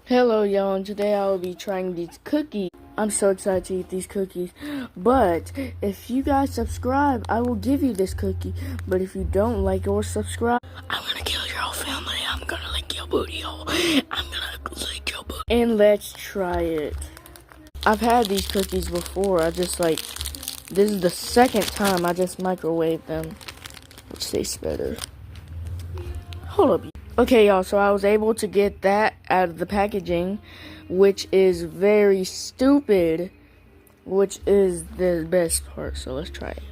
Hello y'all, and today I will be trying these cookies. I'm so excited to eat these cookies. But if you guys subscribe, I will give you this cookie. But if you don't like or subscribe, I'm gonna kill your whole family. I'm gonna lick your booty hole. I'm gonna lick your booty. And let's try it. I've had these cookies before. This is the second time I just microwaved them, which tastes better. Hold up. Okay, y'all, so I was able to get that out of the packaging, which is very stupid, which is the best part. So let's try it.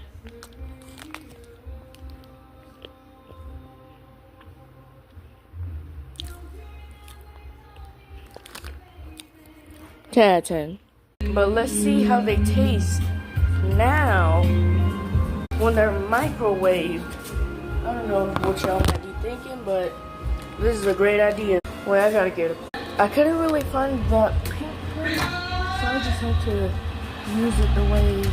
10 out of 10. But let's see how they taste now when they're microwaved. I don't know what y'all might be thinking, but this is a great idea. Wait, I gotta get it. I couldn't really find the pink plate, so I just had to use it the way.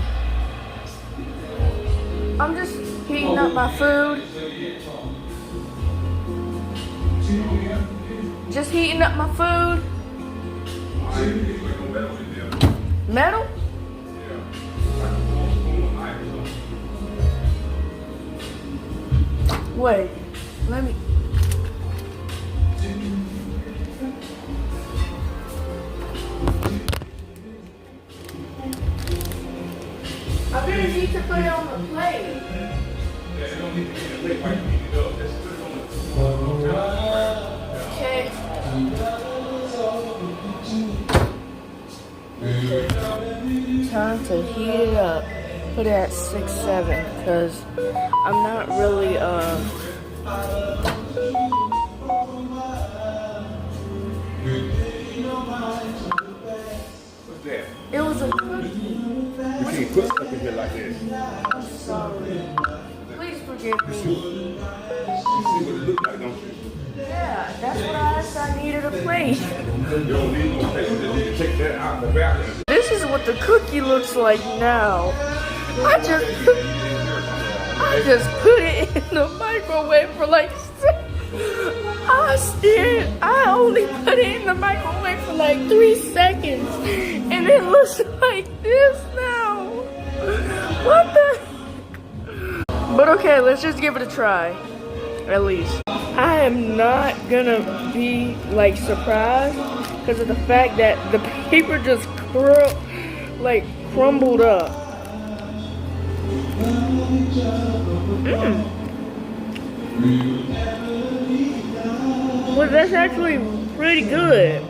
I'm just heating up my food. Just heating up my food. Metal? Wait, let me. I'm gonna need to put it on the plate. Okay. Time to heat it up. Put it at 6-7 because I'm not really What's that? It was a cookie. You can't put stuff in here like this. I'm sorry. Please forgive me. You see what it looks like, don't you? Yeah, that's what I asked. I needed a plate. You don't need no plate. You just need to take that out the back. This is what the cookie looks like now. I just put it in the microwave for like I only put it in the microwave for like 3 seconds, and it looks like this now. What the? But okay, let's just give it a try, at least. I am not gonna be like surprised because of the fact that the paper just crumbled up. Well, that's actually pretty good.